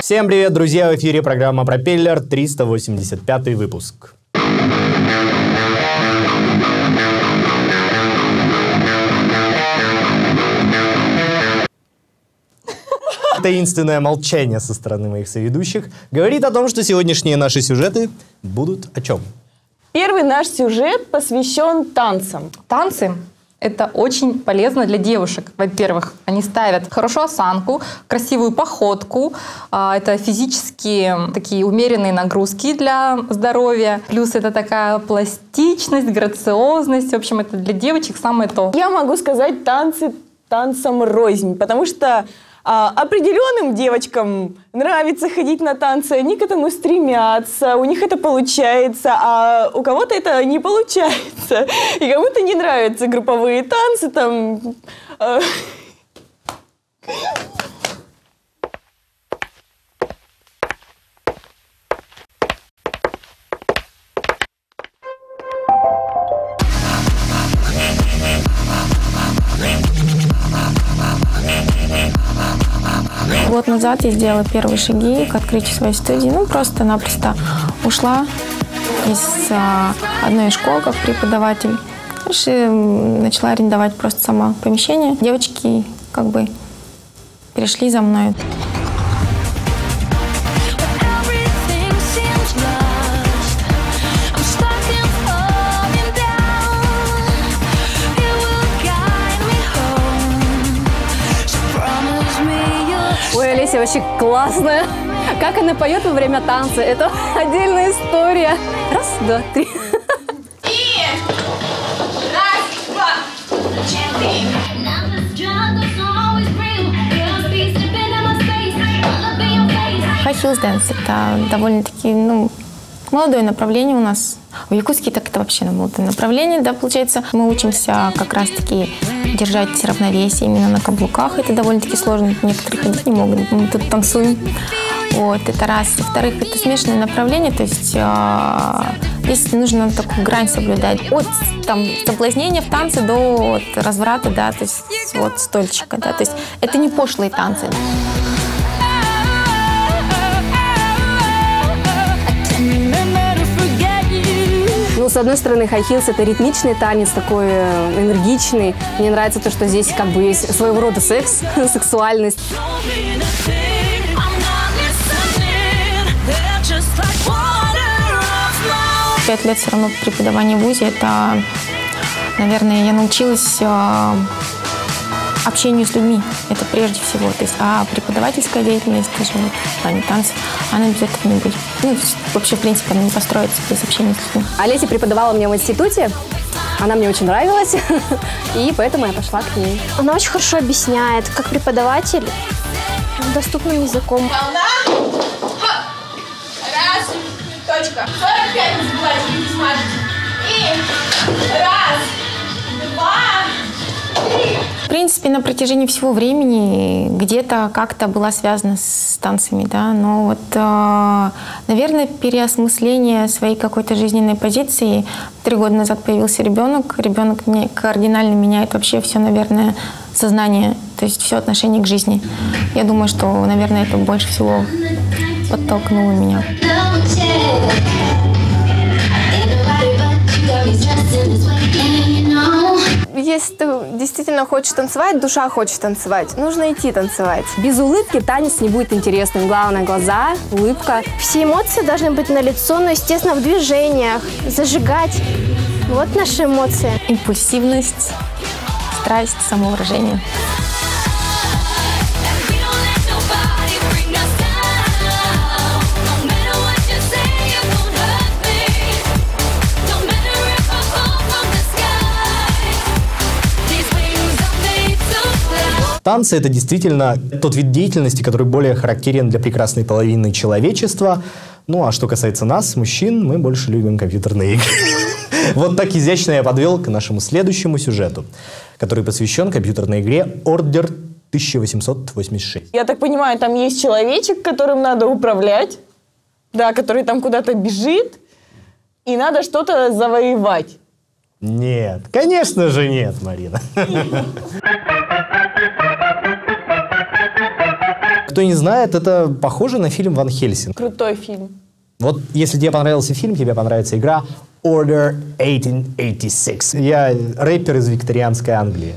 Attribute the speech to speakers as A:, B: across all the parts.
A: Всем привет, друзья! В эфире программа «Пропеллер», 385 выпуск. Таинственное молчание со стороны моих соведущих говорит о том, что сегодняшние наши сюжеты будут о чем?
B: Первый наш сюжет посвящен танцам.
C: Танцы – это очень полезно для девушек. Во-первых, они ставят хорошую осанку, красивую походку. Это физические такие умеренные нагрузки для здоровья. Плюс это такая пластичность, грациозность. В общем, это для девочек самое то.
B: Я могу сказать, танцы танцам рознь, потому что определенным девочкам нравится ходить на танцы, они к этому стремятся, у них это получается, а у кого-то это не получается. И кому-то не нравятся групповые танцы, там...
D: Год назад я сделала первые шаги к открытию своей студии. Просто-напросто ушла из одной из школ как преподаватель. Дальше начала арендовать просто сама помещение. Девочки как бы перешли за мной.
E: Ой, Олеся вообще классная. Как она поет во время танца, это отдельная история. Раз, два, три.
F: И раз, два, четыре.
D: High Heels Dance — это довольно-таки молодое направление у нас. В Якутске так это вообще молодое направление, да, получается. Мы учимся как раз-таки держать равновесие именно на каблуках. Это довольно-таки сложно, некоторые ходить не могут. Мы тут танцуем. Вот, это раз. Во-вторых, это смешанное направление, то есть здесь нужно такую грань соблюдать. От соблазнения в танце до разврата, да, то есть вот стольчика, да, то есть это не пошлые танцы.
E: С одной стороны, High Heels — это ритмичный танец, такой энергичный. Мне нравится то, что здесь как бы есть своего рода секс, сексуальность.
D: 5 лет все равно преподавания в ВУЗе — это, наверное, я научилась общению с людьми. Это прежде всего. То есть, преподавательская деятельность, даже в плане танцев, она без этого не будет. Вообще, в принципе, она не построится без общения с людьми.
E: Олеся преподавала мне в институте. Она мне очень нравилась, и поэтому я пошла к ней.
G: Она очень хорошо объясняет, как преподаватель, доступным языком.
F: Волна. Раз. Точка. 45 не забывайте, не смажете. И раз, два, три.
D: В принципе, на протяжении всего времени где-то как-то была связана с танцами, да, но вот, наверное, переосмысление своей какой-то жизненной позиции. 3 года назад появился ребенок кардинально меняет вообще все, наверное, сознание, то есть все отношение к жизни. Я думаю, что, наверное, это больше всего подтолкнуло меня.
G: Если ты действительно хочешь танцевать, душа хочет танцевать, нужно идти танцевать.
E: Без улыбки танец не будет интересным. Главное — глаза, улыбка.
G: Все эмоции должны быть налицо, но, естественно, в движениях, зажигать. Вот наши эмоции.
D: Импульсивность, страсть, самовыражение.
A: Танцы — это действительно тот вид деятельности, который более характерен для прекрасной половины человечества. Ну, а что касается нас, мужчин, мы больше любим компьютерные игры. Вот так изящно я подвел к нашему следующему сюжету, который посвящен компьютерной игре Order 1886.
B: Я так понимаю, там есть человечек, которым надо управлять, да, который там куда-то бежит, и надо что-то завоевать.
A: Нет, конечно же нет, Марина. кто не знает, это похоже на фильм «Ван Хельсинг».
B: Крутой фильм.
A: Вот если тебе понравился фильм, тебе понравится игра Order 1886. Я рэпер из викторианской Англии.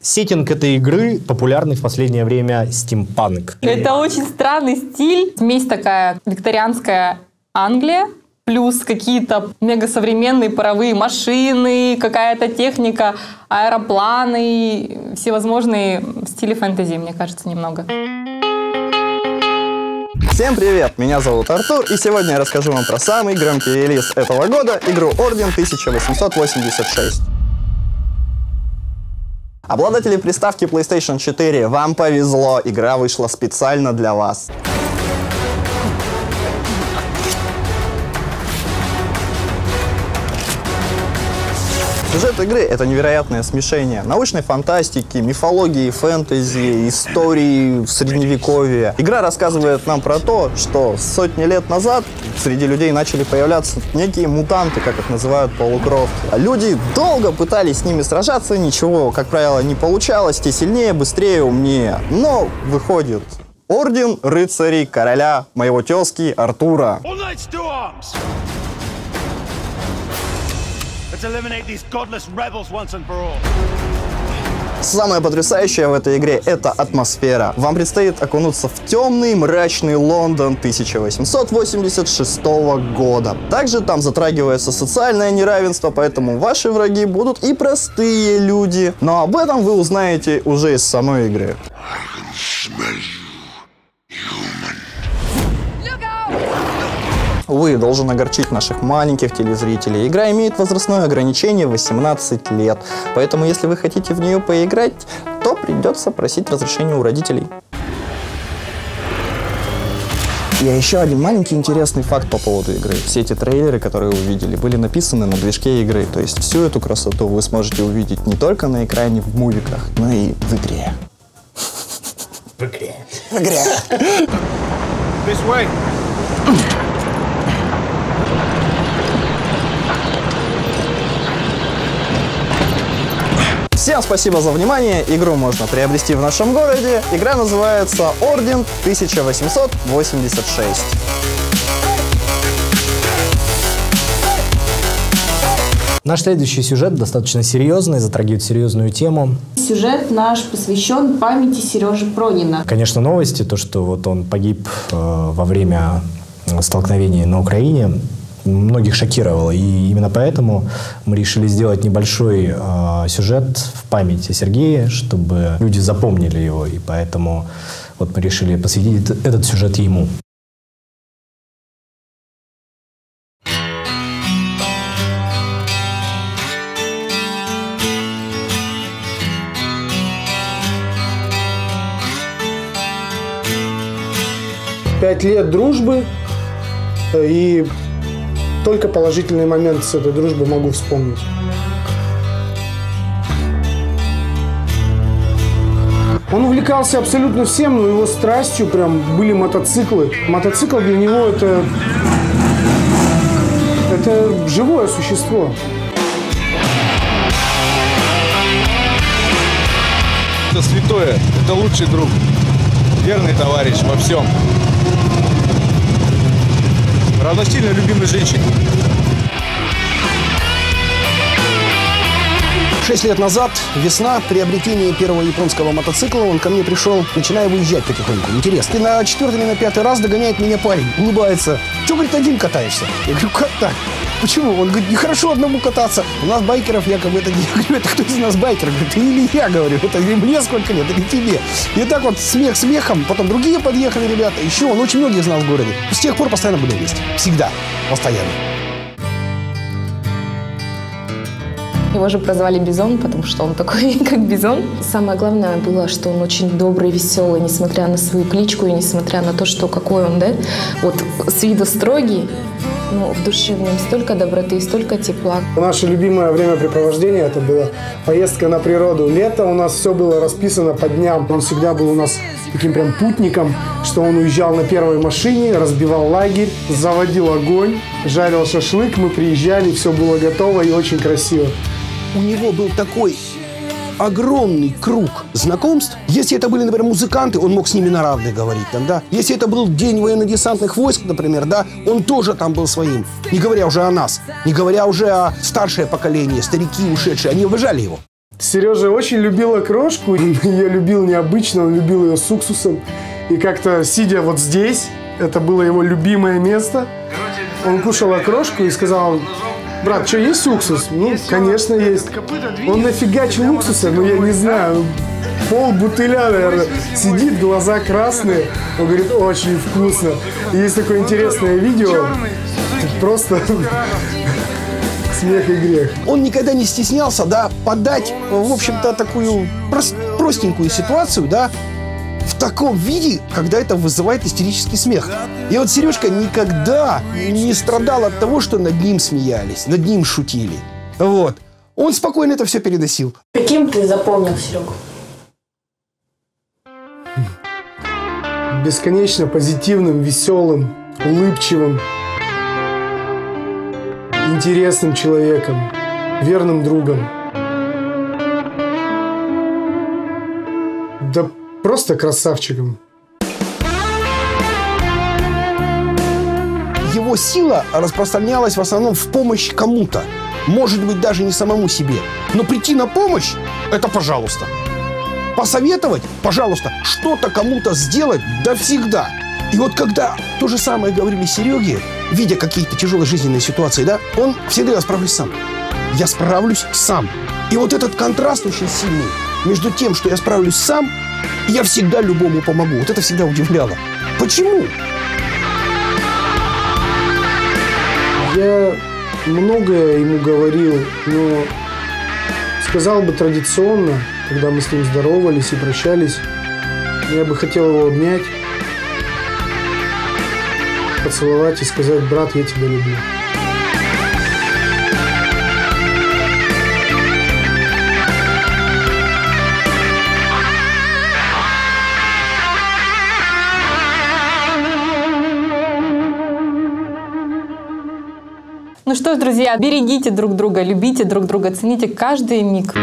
A: Сеттинг этой игры популярный в последнее время стимпанк.
C: Это очень странный стиль. Смесь такая викторианская Англия, плюс какие-то мегасовременные паровые машины, какая-то техника, аэропланы, всевозможные в стиле фэнтези, мне кажется, немного.
H: Всем привет, меня зовут Артур, и сегодня я расскажу вам про самый громкий релиз этого года, игру Орден 1886. Обладатели приставки PlayStation 4, вам повезло, игра вышла специально для вас. Сюжет игры — это невероятное смешение научной фантастики, мифологии, фэнтези, истории средневековья. Игра рассказывает нам про то, что сотни лет назад среди людей начали появляться некие мутанты, как их называют, полукровки. А люди долго пытались с ними сражаться, ничего, как правило, не получалось, те сильнее, быстрее, умнее. Но выходит Орден рыцарей короля моего тезки Артура. Самое потрясающее в этой игре — это атмосфера. Вам предстоит окунуться в темный, мрачный Лондон 1886 года. Также там затрагивается социальное неравенство, поэтому ваши враги будут и простые люди. Но об этом вы узнаете уже из самой игры. Увы, должен огорчить наших маленьких телезрителей. Игра имеет возрастное ограничение 18 лет. Поэтому, если вы хотите в нее поиграть, то придется просить разрешения у родителей. И еще один маленький интересный факт по поводу игры. Все эти трейлеры, которые вы увидели, были написаны на движке игры. То есть всю эту красоту вы сможете увидеть не только на экране в мувиках, но и в игре. В игре. В игре. This way. Всем спасибо за внимание. Игру можно приобрести в нашем городе. Игра называется Орден 1886.
A: Наш следующий сюжет достаточно серьезный, затрагивает серьезную тему.
I: Сюжет наш посвящен памяти Сережи Пронина.
A: Конечно, новости, то, что вот он погиб во время столкновений на Украине, многих шокировало. И именно поэтому мы решили сделать небольшой сюжет в память о Сергее, чтобы люди запомнили его. И поэтому вот мы решили посвятить этот сюжет ему.
J: Пять лет дружбы, и только положительный момент с этой дружбы могу вспомнить. Он увлекался абсолютно всем, но его страстью прям были мотоциклы. Мотоцикл для него это живое существо.
K: Это святое, это лучший друг, верный товарищ во всем. Равносильно любимой женщине.
L: 6 лет назад, весна, приобретение первого японского мотоцикла, он ко мне пришел, начиная выезжать потихоньку. Интересно. И на 4-й или на 5-й раз догоняет меня парень, улыбается. Че, говорит, один катаешься? Я говорю, как так? Почему? Он говорит, нехорошо одному кататься. У нас байкеров якобы это не... Я говорю, это кто из нас байкер? Говорит, ты или я, говорю. Это мне сколько лет, или тебе. И так вот смех смехом, потом другие подъехали ребята. Еще он очень многих знал в городе. С тех пор постоянно были вместе. Всегда. Постоянно.
I: Его же прозвали Бизон, потому что он такой, как Бизон. Самое главное было, что он очень добрый, веселый, несмотря на свою кличку и несмотря на то, что какой он, да, вот с виду строгий, но в душе в нем столько доброты и столько тепла.
J: Наше любимое времяпрепровождение — это была поездка на природу. Лето у нас все было расписано по дням. Он всегда был у нас таким прям путником, что он уезжал на первой машине, разбивал лагерь, заводил огонь, жарил шашлык, мы приезжали, все было готово и очень красиво.
L: У него был такой огромный круг знакомств. Если это были, например, музыканты, он мог с ними на равных говорить. Там, да? Если это был день военно-десантных войск, например, да, он тоже там был своим. Не говоря уже о нас, не говоря уже о старшее поколение, старики ушедшие, они уважали его.
J: Сережа очень любил окрошку. Я любил необычно, он любил ее с уксусом. И как-то, сидя вот здесь, это было его любимое место, он кушал окрошку и сказал: брат, что, есть уксус? Ну, конечно, есть. Он нафигачил уксуса, но я не знаю, пол-бутыля, наверное. Сидит, глаза красные. Он говорит: очень вкусно. И есть такое интересное видео, просто смех и грех.
L: Он никогда не стеснялся, да, подать, в общем-то, такую простенькую ситуацию, да, в таком виде, когда это вызывает истерический смех. И вот Сережка никогда не страдал от того, что над ним смеялись, над ним шутили. Вот. Он спокойно это все переносил.
B: Каким ты запомнил Серегу?
J: Бесконечно позитивным, веселым, улыбчивым, интересным человеком, верным другом. Да просто красавчиком.
L: Его сила распространялась в основном в помощь кому-то. Может быть, даже не самому себе. Но прийти на помощь – это пожалуйста. Посоветовать – пожалуйста. Что-то кому-то сделать – да всегда. И вот когда то же самое говорили Сереге, видя какие-то тяжелые жизненные ситуации, да, он всегда: я справлюсь сам. Я справлюсь сам. И вот этот контраст очень сильный между тем, что я справлюсь сам, и я всегда любому помогу. Вот это всегда удивляло. Почему?
J: Я многое ему говорил, но сказал бы традиционно, когда мы с ним здоровались и прощались, я бы хотел его обнять, поцеловать и сказать: брат, я тебя люблю.
C: Ну что ж, друзья, берегите друг друга, любите друг друга, цените каждый миг.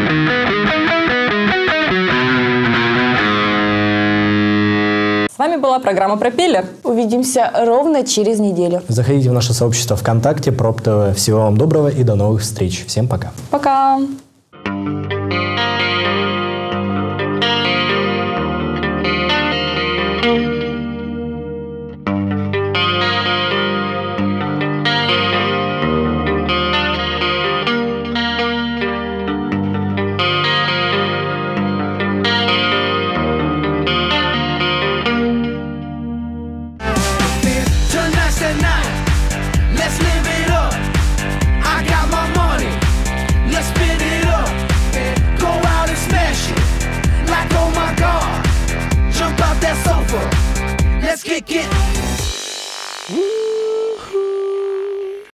C: С вами была программа «Пропеллер».
B: Увидимся ровно через неделю.
A: Заходите в наше сообщество ВКонтакте, Проб ТВ. Всего вам доброго и до новых встреч. Всем пока.
C: Пока.
M: Let's kick it.